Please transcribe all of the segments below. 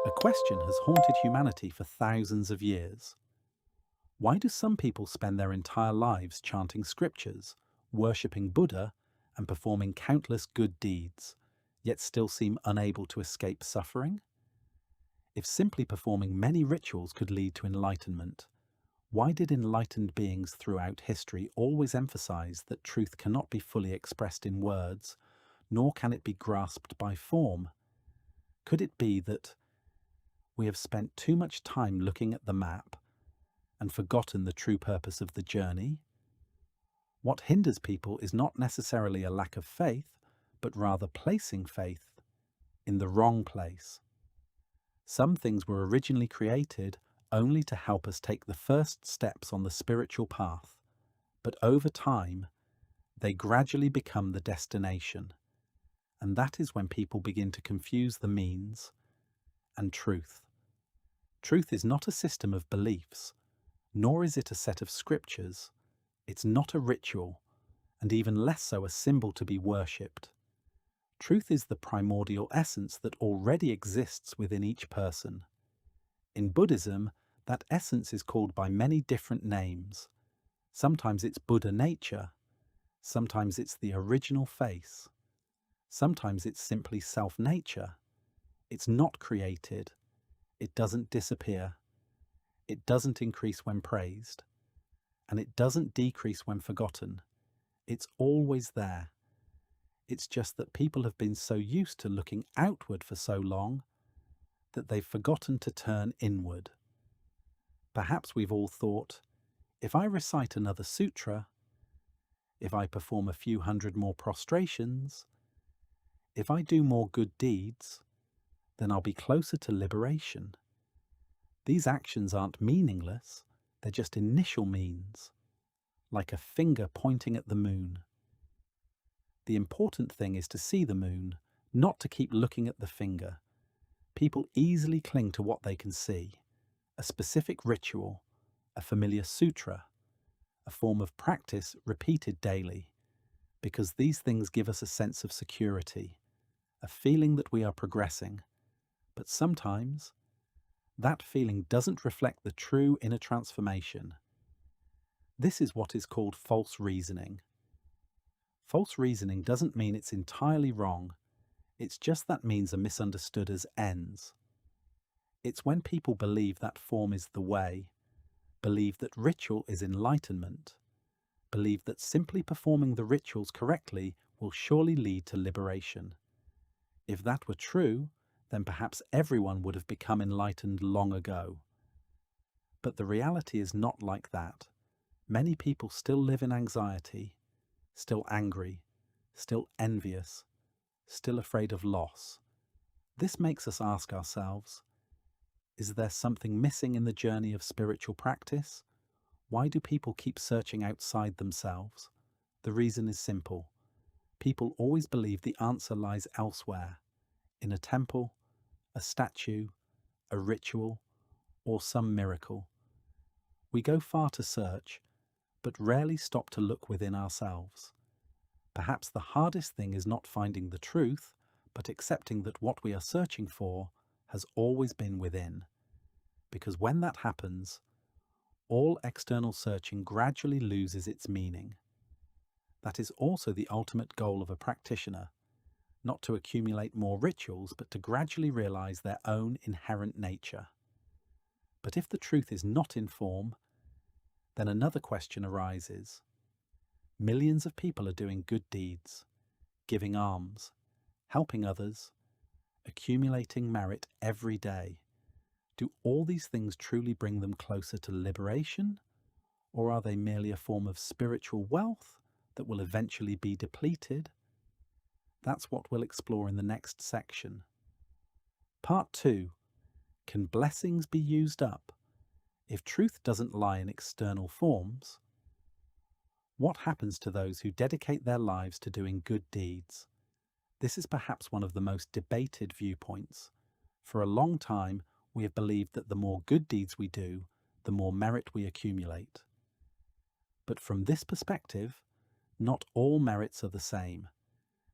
A question has haunted humanity for thousands of years. Why do some people spend their entire lives chanting scriptures, worshipping Buddha, and performing countless good deeds, yet still seem unable to escape suffering? If simply performing many rituals could lead to enlightenment, why did enlightened beings throughout history always emphasize that truth cannot be fully expressed in words, nor can it be grasped by form? Could it be that we have spent too much time looking at the map and forgotten the true purpose of the journey? What hinders people is not necessarily a lack of faith, but rather placing faith in the wrong place. Some things were originally created only to help us take the first steps on the spiritual path, but over time, they gradually become the destination. And that is when people begin to confuse the means and truth. Truth is not a system of beliefs, nor is it a set of scriptures. It's not a ritual, and even less so a symbol to be worshipped. Truth is the primordial essence that already exists within each person. In Buddhism, that essence is called by many different names. Sometimes it's Buddha nature, sometimes it's the original face, sometimes it's simply self-nature. It's not created, it doesn't disappear, it doesn't increase when praised, and it doesn't decrease when forgotten. It's always there. It's just that people have been so used to looking outward for so long that they've forgotten to turn inward. Perhaps we've all thought, if I recite another sutra, if I perform a few hundred more prostrations, if I do more good deeds, then I'll be closer to liberation. These actions aren't meaningless, they're just initial means, like a finger pointing at the moon. The important thing is to see the moon, not to keep looking at the finger. People easily cling to what they can see, a specific ritual, a familiar sutra, a form of practice repeated daily, because these things give us a sense of security, a feeling that we are progressing. But sometimes, that feeling doesn't reflect the true inner transformation. This is what is called false reasoning. False reasoning doesn't mean it's entirely wrong, it's just that means are misunderstood as ends. It's when people believe that form is the way, believe that ritual is enlightenment, believe that simply performing the rituals correctly will surely lead to liberation. If that were true, then perhaps everyone would have become enlightened long ago. But the reality is not like that. Many people still live in anxiety, still angry, still envious, still afraid of loss. This makes us ask ourselves, is there something missing in the journey of spiritual practice? Why do people keep searching outside themselves? The reason is simple. People always believe the answer lies elsewhere, in a temple, a statue, a ritual, or some miracle. We go far to search, but rarely stop to look within ourselves. Perhaps the hardest thing is not finding the truth, but accepting that what we are searching for has always been within. Because when that happens, all external searching gradually loses its meaning. That is also the ultimate goal of a practitioner, not to accumulate more rituals, but to gradually realize their own inherent nature. But if the truth is not in form, then another question arises. Millions of people are doing good deeds, giving alms, helping others, accumulating merit every day. Do all these things truly bring them closer to liberation, or are they merely a form of spiritual wealth that will eventually be depleted? That's what we'll explore in the next section. Part 2. Can blessings be used up? If truth doesn't lie in external forms, what happens to those who dedicate their lives to doing good deeds? This is perhaps one of the most debated viewpoints. For a long time, we have believed that the more good deeds we do, the more merit we accumulate. But from this perspective, not all merits are the same.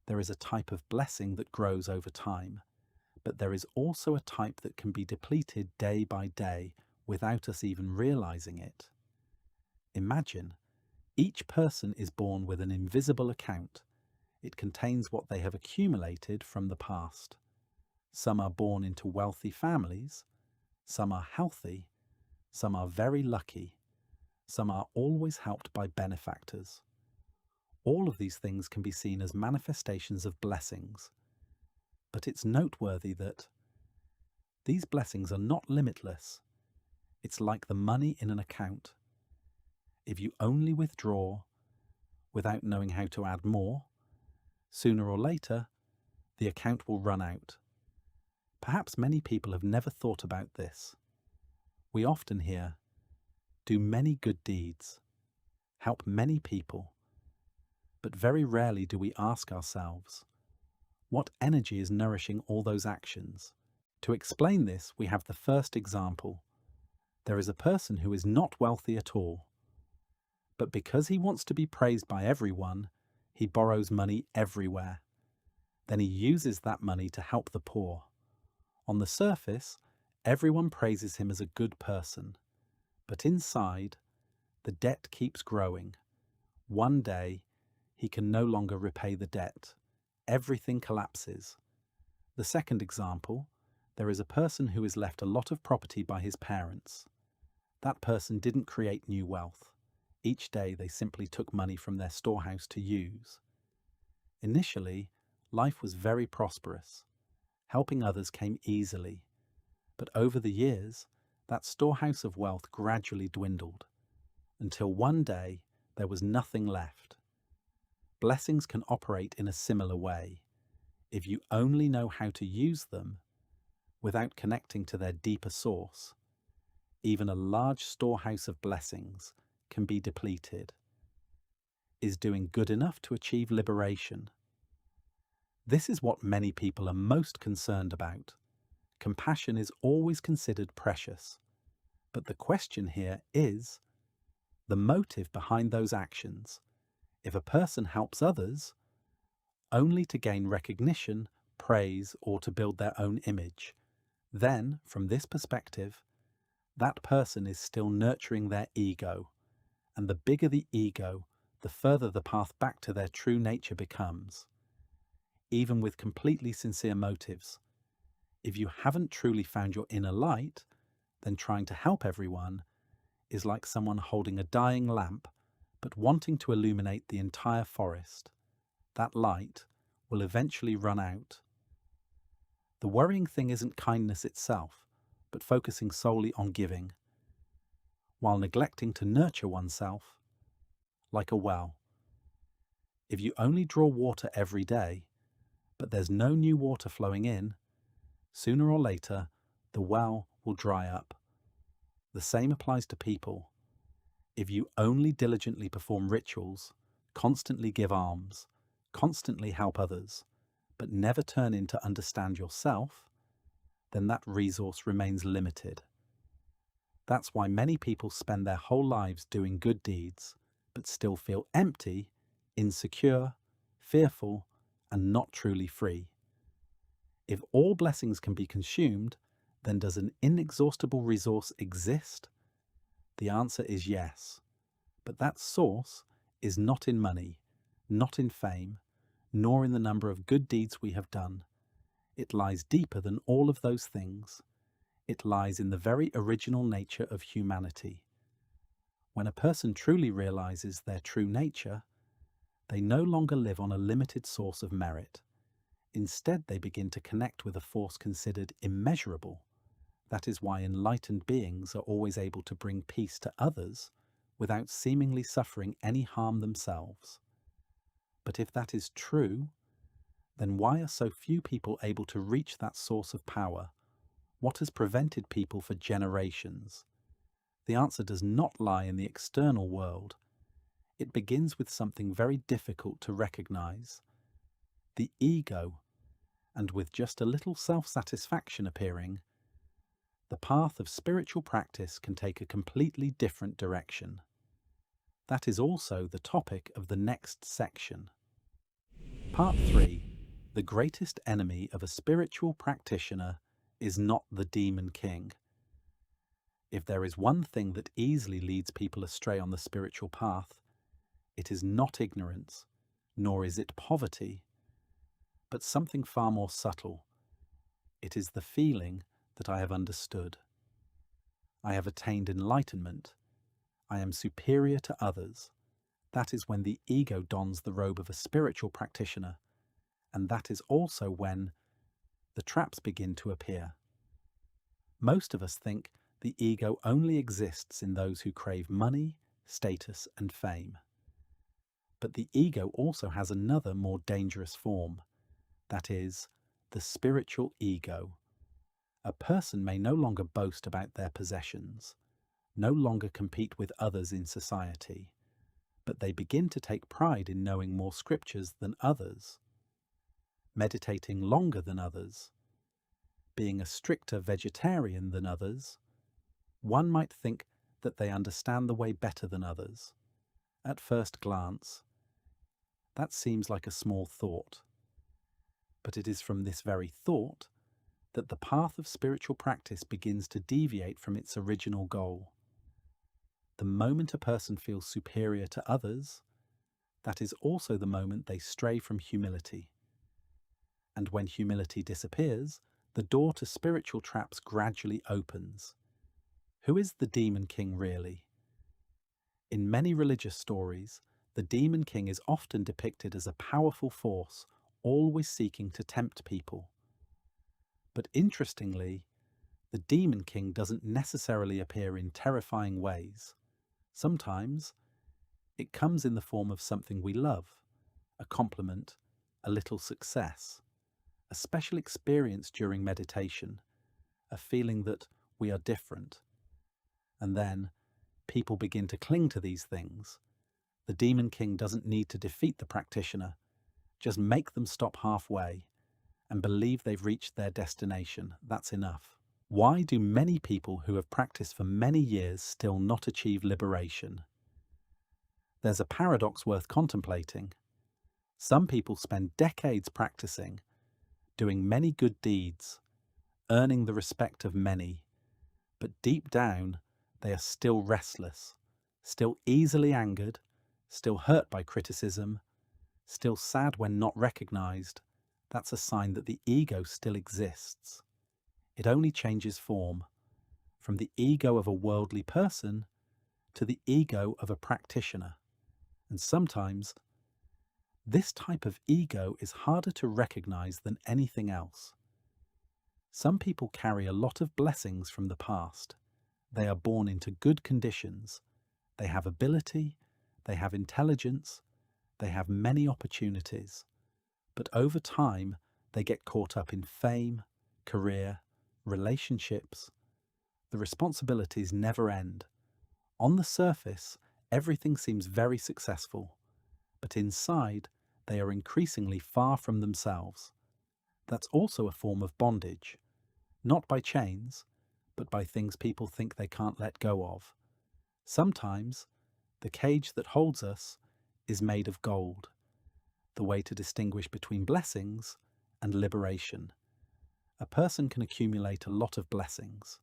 There is a type of blessing that grows over time. But there is also a type that can be depleted day by day without us even realizing it. Imagine, each person is born with an invisible account. It contains what they have accumulated from the past. Some are born into wealthy families, some are healthy, some are very lucky, some are always helped by benefactors. All of these things can be seen as manifestations of blessings. But it's noteworthy that these blessings are not limitless. It's like the money in an account. If you only withdraw without knowing how to add more, sooner or later, the account will run out. Perhaps many people have never thought about this. We often hear, do many good deeds, help many people, but very rarely do we ask ourselves, what energy is nourishing all those actions? To explain this, we have the first example. There is a person who is not wealthy at all, but because he wants to be praised by everyone, he borrows money everywhere. Then he uses that money to help the poor. On the surface, everyone praises him as a good person, but inside, the debt keeps growing. One day, he can no longer repay the debt. Everything collapses. The second example, there is a person who is left a lot of property by his parents. That person didn't create new wealth. Each day they simply took money from their storehouse to use. Initially, life was very prosperous. Helping others came easily. But over the years, that storehouse of wealth gradually dwindled, until one day there was nothing left. Blessings can operate in a similar way. If you only know how to use them, without connecting to their deeper source, even a large storehouse of blessings can be depleted. Is doing good enough to achieve liberation? This is what many people are most concerned about. Compassion is always considered precious. But the question here is the motive behind those actions. If a person helps others only to gain recognition, praise, or to build their own image, then, from this perspective, that person is still nurturing their ego. And the bigger the ego, the further the path back to their true nature becomes. Even with completely sincere motives, if you haven't truly found your inner light, then trying to help everyone is like someone holding a dying lamp but wanting to illuminate the entire forest. That light will eventually run out. The worrying thing isn't kindness itself, but focusing solely on giving, while neglecting to nurture oneself, like a well. If you only draw water every day, but there's no new water flowing in, sooner or later, the well will dry up. The same applies to people. If you only diligently perform rituals, constantly give alms, constantly help others, but never turn in to understand yourself, then that resource remains limited. That's why many people spend their whole lives doing good deeds, but still feel empty, insecure, fearful, and not truly free. If all blessings can be consumed, then does an inexhaustible resource exist? The answer is yes. But that source is not in money, not in fame, nor in the number of good deeds we have done. It lies deeper than all of those things. It lies in the very original nature of humanity. When a person truly realizes their true nature, they no longer live on a limited source of merit. Instead, they begin to connect with a force considered immeasurable. That is why enlightened beings are always able to bring peace to others without seemingly suffering any harm themselves. But if that is true, then why are so few people able to reach that source of power? What has prevented people for generations? The answer does not lie in the external world. It begins with something very difficult to recognize: the ego, and with just a little self-satisfaction appearing, the path of spiritual practice can take a completely different direction. That is also the topic of the next section. Part 3. The greatest enemy of a spiritual practitioner is not the demon king. If there is one thing that easily leads people astray on the spiritual path, it is not ignorance, nor is it poverty, but something far more subtle. It is the feeling that I have understood. I have attained enlightenment. I am superior to others. That is when the ego dons the robe of a spiritual practitioner, and that is also when the traps begin to appear. Most of us think the ego only exists in those who crave money, status, and fame. But the ego also has another more dangerous form, that is, the spiritual ego. A person may no longer boast about their possessions, no longer compete with others in society, but they begin to take pride in knowing more scriptures than others, meditating longer than others, being a stricter vegetarian than others. One might think that they understand the way better than others. At first glance, that seems like a small thought. But it is from this very thought that the path of spiritual practice begins to deviate from its original goal. The moment a person feels superior to others, that is also the moment they stray from humility. And when humility disappears, the door to spiritual traps gradually opens. Who is the demon king really? In many religious stories, the demon king is often depicted as a powerful force, always seeking to tempt people. But interestingly, the demon king doesn't necessarily appear in terrifying ways. Sometimes it comes in the form of something we love, a compliment, a little success, a special experience during meditation, a feeling that we are different. And then people begin to cling to these things. The demon king doesn't need to defeat the practitioner, just make them stop halfway and believe they've reached their destination. That's enough. Why do many people who have practiced for many years still not achieve liberation? There's a paradox worth contemplating. Some people spend decades practicing, doing many good deeds, earning the respect of many, but deep down they are still restless, still easily angered, still hurt by criticism, still sad when not recognized. That's a sign that the ego still exists. It only changes form, from the ego of a worldly person to the ego of a practitioner. And sometimes this type of ego is harder to recognize than anything else. Some people carry a lot of blessings from the past. They are born into good conditions. They have ability, they have intelligence, they have many opportunities. But over time, they get caught up in fame, career, relationships. The responsibilities never end. On the surface, everything seems very successful, but inside, they are increasingly far from themselves. That's also a form of bondage, not by chains, but by things people think they can't let go of. Sometimes, the cage that holds us is made of gold, the way to distinguish between blessings and liberation. A person can accumulate a lot of blessings.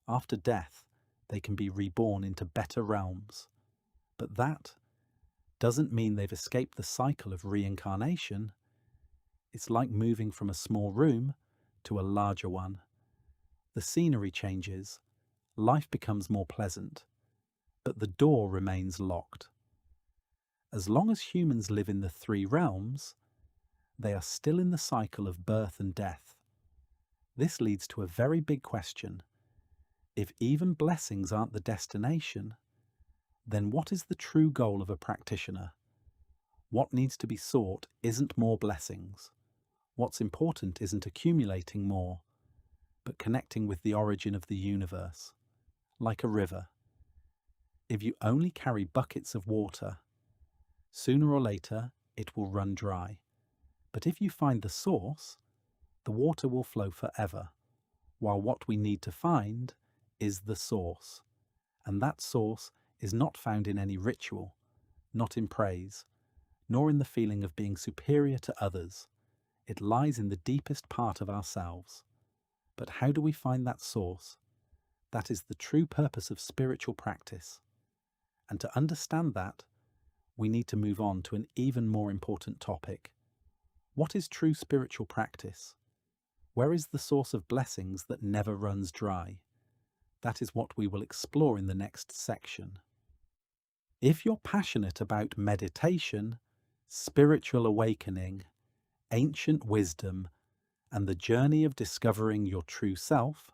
After death, they can be reborn into better realms. But that doesn't mean they've escaped the cycle of reincarnation. It's like moving from a small room to a larger one. The scenery changes, life becomes more pleasant, but the door remains locked. As long as humans live in the three realms, they are still in the cycle of birth and death. This leads to a very big question. If even blessings aren't the destination, then what is the true goal of a practitioner? What needs to be sought isn't more blessings. What's important isn't accumulating more, but connecting with the origin of the universe, like a river. If you only carry buckets of water, sooner or later it will run dry. But if you find the source, the water will flow forever, while what we need to find is the source. And that source is not found in any ritual, not in praise, nor in the feeling of being superior to others. It lies in the deepest part of ourselves. But how do we find that source? That is the true purpose of spiritual practice. And to understand that, we need to move on to an even more important topic. What is true spiritual practice? Where is the source of blessings that never runs dry? That is what we will explore in the next section. If you're passionate about meditation, spiritual awakening, ancient wisdom, and the journey of discovering your true self,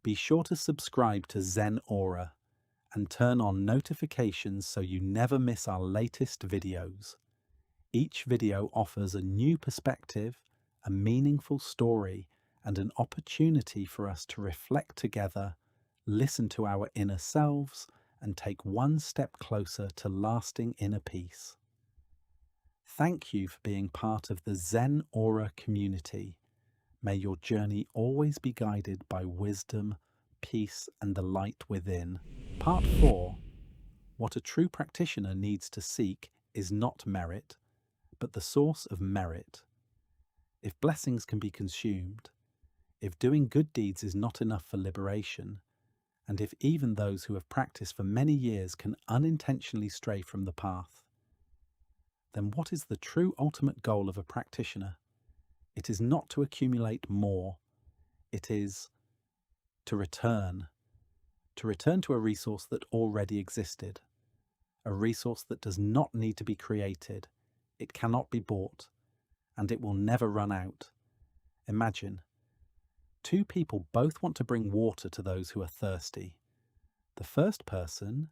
be sure to subscribe to Zen Aura and turn on notifications so you never miss our latest videos. Each video offers a new perspective, a meaningful story, and an opportunity for us to reflect together, listen to our inner selves, and take one step closer to lasting inner peace. Thank you for being part of the Zen Aura community. May your journey always be guided by wisdom, peace, and the light within. Part 4. What a true practitioner needs to seek is not merit, but the source of merit. If blessings can be consumed, if doing good deeds is not enough for liberation, and if even those who have practiced for many years can unintentionally stray from the path, then what is the true ultimate goal of a practitioner? It is not to accumulate more. It is to return to a resource that already existed, a resource that does not need to be created. It cannot be bought, and it will never run out. Imagine, two people both want to bring water to those who are thirsty. The first person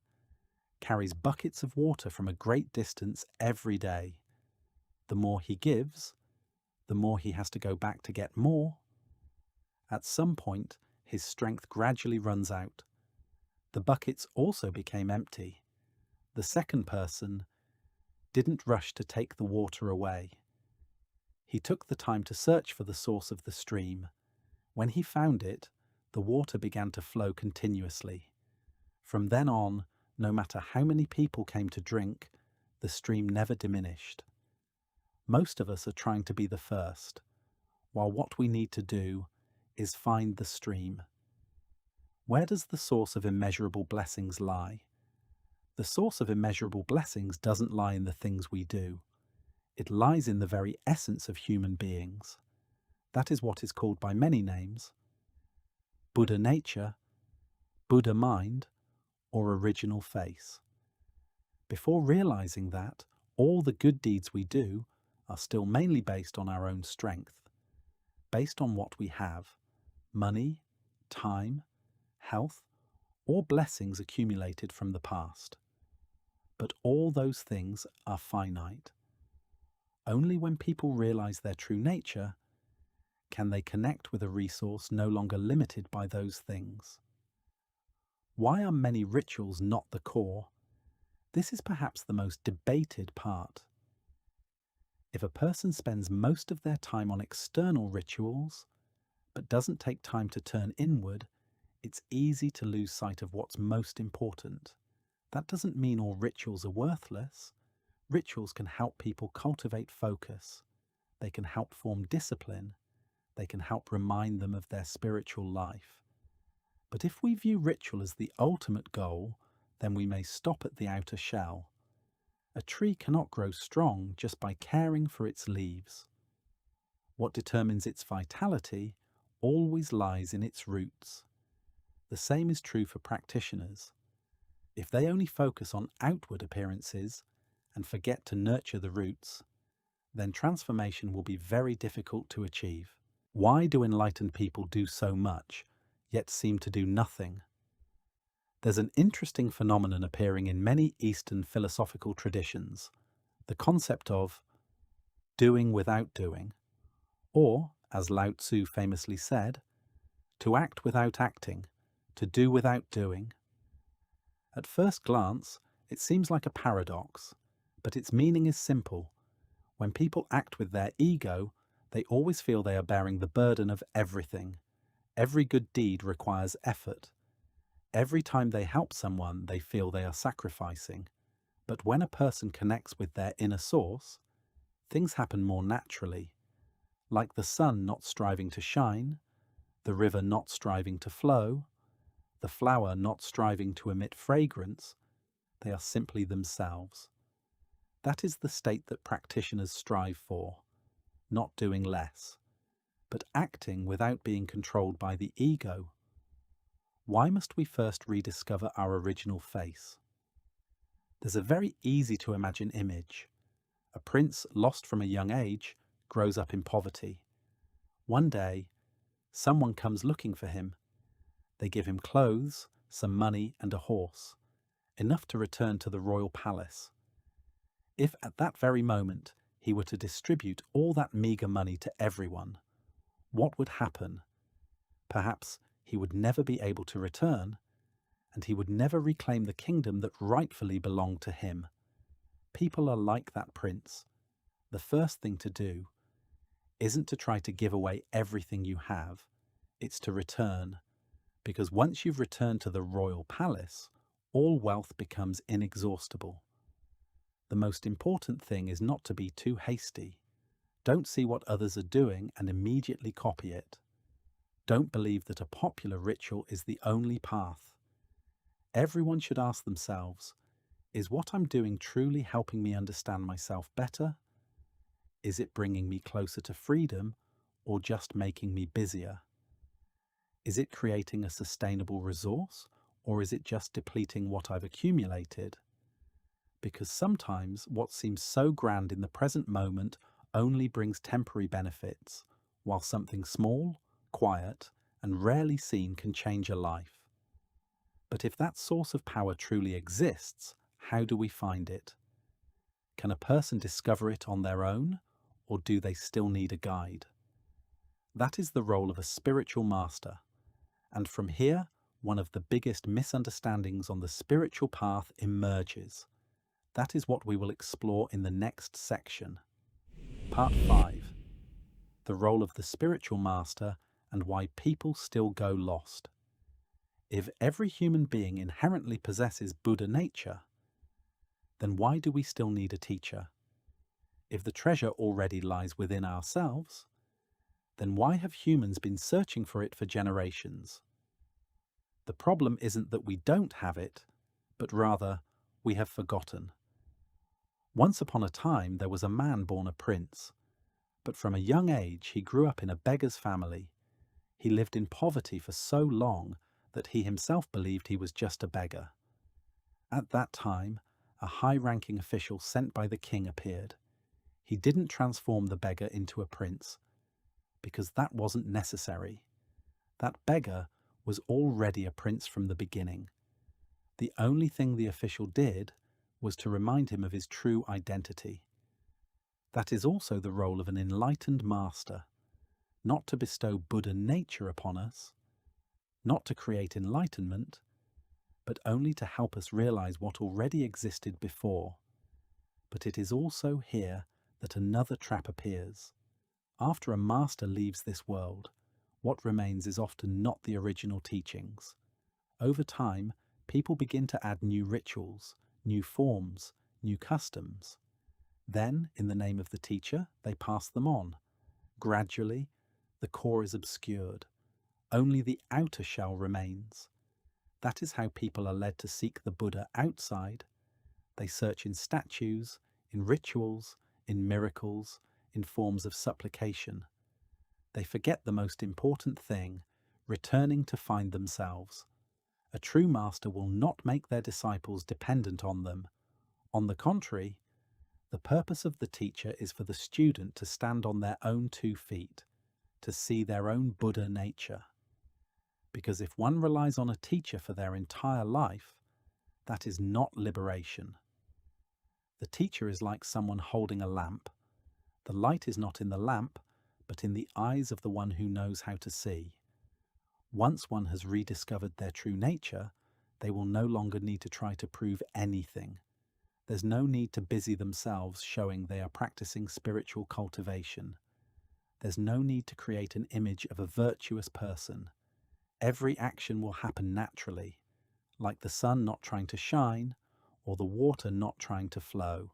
carries buckets of water from a great distance every day. The more he gives, the more he has to go back to get more. At some point, his strength gradually runs out. The buckets also became empty. The second person didn't rush to take the water away. He took the time to search for the source of the stream. When he found it, the water began to flow continuously. From then on, no matter how many people came to drink, the stream never diminished. Most of us are trying to be the first, while what we need to do is find the stream. Where does the source of immeasurable blessings lie? The source of immeasurable blessings doesn't lie in the things we do. It lies in the very essence of human beings. That is what is called by many names: Buddha nature, Buddha mind, or original face. Before realizing that, all the good deeds we do are still mainly based on our own strength, based on what we have: money, time, health, or blessings accumulated from the past. But all those things are finite. Only when people realize their true nature can they connect with a resource no longer limited by those things. Why are many rituals not the core? This is perhaps the most debated part. If a person spends most of their time on external rituals, but doesn't take time to turn inward, it's easy to lose sight of what's most important. That doesn't mean all rituals are worthless. Rituals can help people cultivate focus. They can help form discipline. They can help remind them of their spiritual life. But if we view ritual as the ultimate goal, then we may stop at the outer shell. A tree cannot grow strong just by caring for its leaves. What determines its vitality always lies in its roots. The same is true for practitioners. If they only focus on outward appearances and forget to nurture the roots, then transformation will be very difficult to achieve. Why do enlightened people do so much, yet seem to do nothing? There's an interesting phenomenon appearing in many Eastern philosophical traditions, the concept of doing without doing, or, as Lao Tzu famously said, to act without acting, to do without doing. At first glance, it seems like a paradox, but its meaning is simple. When people act with their ego, they always feel they are bearing the burden of everything. Every good deed requires effort. Every time they help someone, they feel they are sacrificing. But when a person connects with their inner source, things happen more naturally. Like the sun not striving to shine, the river not striving to flow, the flower not striving to emit fragrance, they are simply themselves. That is the state that practitioners strive for, not doing less, but acting without being controlled by the ego. Why must we first rediscover our original face? There's a very easy to imagine image. A prince lost from a young age grows up in poverty. One day, someone comes looking for him. They give him clothes, some money and a horse, enough to return to the royal palace. If at that very moment he were to distribute all that meagre money to everyone, what would happen? Perhaps he would never be able to return, and he would never reclaim the kingdom that rightfully belonged to him. People are like that prince. The first thing to do isn't to try to give away everything you have, it's to return. Because once you've returned to the royal palace, all wealth becomes inexhaustible. The most important thing is not to be too hasty. Don't see what others are doing and immediately copy it. Don't believe that a popular ritual is the only path. Everyone should ask themselves, is what I'm doing truly helping me understand myself better? Is it bringing me closer to freedom or just making me busier? Is it creating a sustainable resource or is it just depleting what I've accumulated? Because sometimes what seems so grand in the present moment only brings temporary benefits, while something small, quiet, and rarely seen can change a life. But if that source of power truly exists, how do we find it? Can a person discover it on their own, or do they still need a guide? That is the role of a spiritual master, and from here, one of the biggest misunderstandings on the spiritual path emerges. That is what we will explore in the next section. Part 5. The role of the spiritual master and why people still go lost. If every human being inherently possesses Buddha nature, then why do we still need a teacher? If the treasure already lies within ourselves, then why have humans been searching for it for generations? The problem isn't that we don't have it, but rather we have forgotten. Once upon a time there was a man born a prince, but from a young age he grew up in a beggar's family. He lived in poverty for so long that he himself believed he was just a beggar. At that time, a high-ranking official sent by the king appeared. He didn't transform the beggar into a prince, because that wasn't necessary. That beggar was already a prince from the beginning. The only thing the official did was to remind him of his true identity. That is also the role of an enlightened master, not to bestow Buddha nature upon us, not to create enlightenment, but only to help us realize what already existed before. But it is also here that another trap appears. After a master leaves this world, what remains is often not the original teachings. Over time, people begin to add new rituals, new forms, new customs. Then, in the name of the teacher, they pass them on. Gradually, the core is obscured. Only the outer shell remains. That is how people are led to seek the Buddha outside. They search in statues, in rituals, in miracles, in forms of supplication. They forget the most important thing, returning to find themselves. A true master will not make their disciples dependent on them. On the contrary, the purpose of the teacher is for the student to stand on their own 2 feet, to see their own Buddha nature. Because if one relies on a teacher for their entire life, that is not liberation. The teacher is like someone holding a lamp. The light is not in the lamp, but in the eyes of the one who knows how to see. Once one has rediscovered their true nature, they will no longer need to try to prove anything. There's no need to busy themselves showing they are practicing spiritual cultivation. There's no need to create an image of a virtuous person. Every action will happen naturally, like the sun not trying to shine or the water not trying to flow.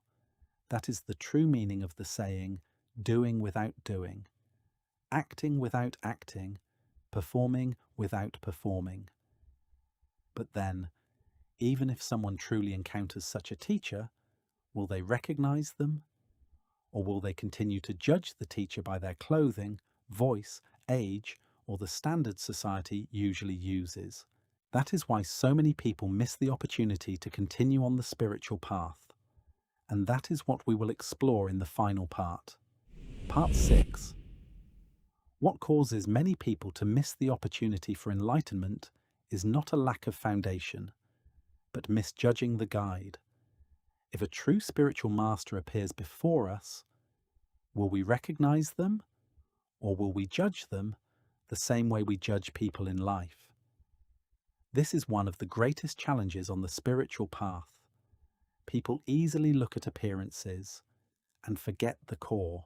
That is the true meaning of the saying, doing without doing. acting without acting, performing without performing. But then, even if someone truly encounters such a teacher, will they recognize them? Or will they continue to judge the teacher by their clothing, voice, age, or the standards society usually uses? That is why so many people miss the opportunity to continue on the spiritual path. And that is what we will explore in the final part. Part 6. What causes many people to miss the opportunity for enlightenment is not a lack of foundation, but misjudging the guide. If a true spiritual master appears before us, will we recognize them, or will we judge them the same way we judge people in life? This is one of the greatest challenges on the spiritual path. People easily look at appearances and forget the core.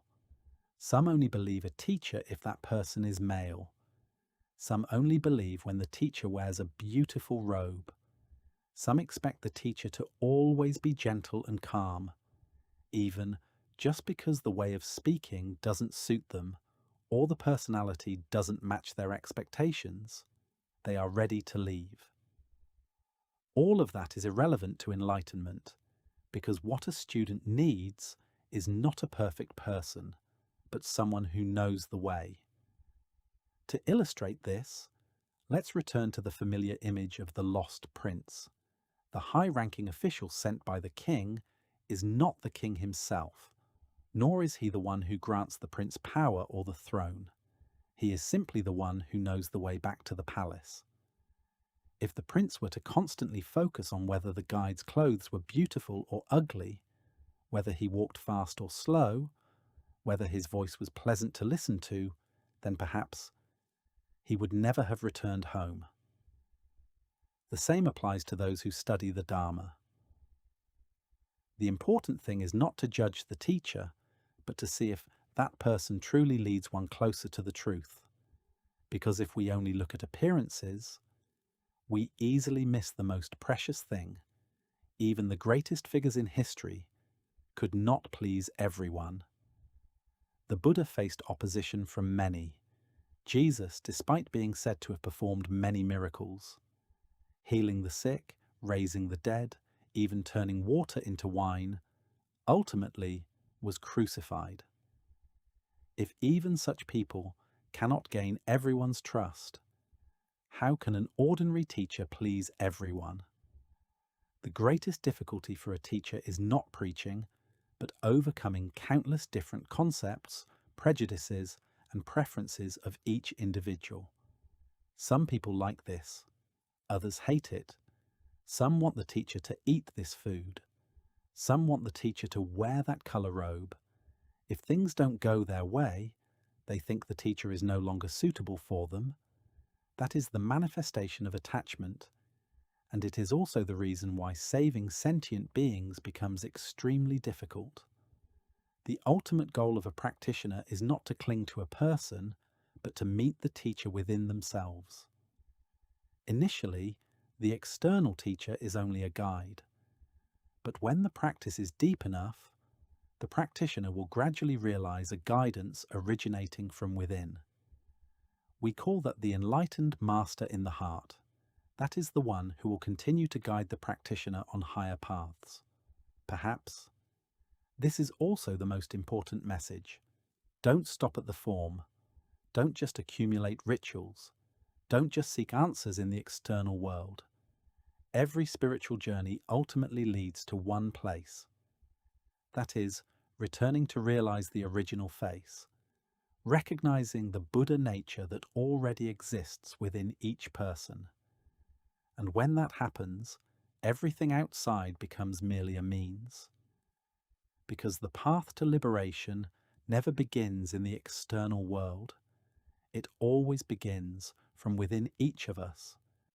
Some only believe a teacher if that person is male. Some only believe when the teacher wears a beautiful robe. Some expect the teacher to always be gentle and calm, even just because the way of speaking doesn't suit them or the personality doesn't match their expectations. They are ready to leave. All of that is irrelevant to enlightenment, because what a student needs is not a perfect person, but someone who knows the way. To illustrate this, let's return to the familiar image of the lost prince. The high-ranking official sent by the king is not the king himself, nor is he the one who grants the prince power or the throne. He is simply the one who knows the way back to the palace. If the prince were to constantly focus on whether the guide's clothes were beautiful or ugly, whether he walked fast or slow, whether his voice was pleasant to listen to, then perhaps he would never have returned home. The same applies to those who study the Dharma. The important thing is not to judge the teacher, but to see if that person truly leads one closer to the truth. Because if we only look at appearances, we easily miss the most precious thing. Even the greatest figures in history could not please everyone. The Buddha faced opposition from many. Jesus, despite being said to have performed many miracles, healing the sick, raising the dead, even turning water into wine, ultimately was crucified. If even such people cannot gain everyone's trust, how can an ordinary teacher please everyone? The greatest difficulty for a teacher is not preaching, but overcoming countless different concepts, prejudices, and preferences of each individual. Some people like this, others hate it. Some want the teacher to eat this food. Some want the teacher to wear that colour robe. If things don't go their way, they think the teacher is no longer suitable for them. That is the manifestation of attachment, and it is also the reason why saving sentient beings becomes extremely difficult. The ultimate goal of a practitioner is not to cling to a person, but to meet the teacher within themselves. Initially, the external teacher is only a guide, but when the practice is deep enough, the practitioner will gradually realize a guidance originating from within. We call that the enlightened master in the heart. That is the one who will continue to guide the practitioner on higher paths. Perhaps this is also the most important message. Don't stop at the form. Don't just accumulate rituals. Don't just seek answers in the external world. Every spiritual journey ultimately leads to one place. That is, returning to realize the original face, recognizing the Buddha nature that already exists within each person. And when that happens, everything outside becomes merely a means. Because the path to liberation never begins in the external world. It always begins from within each of us,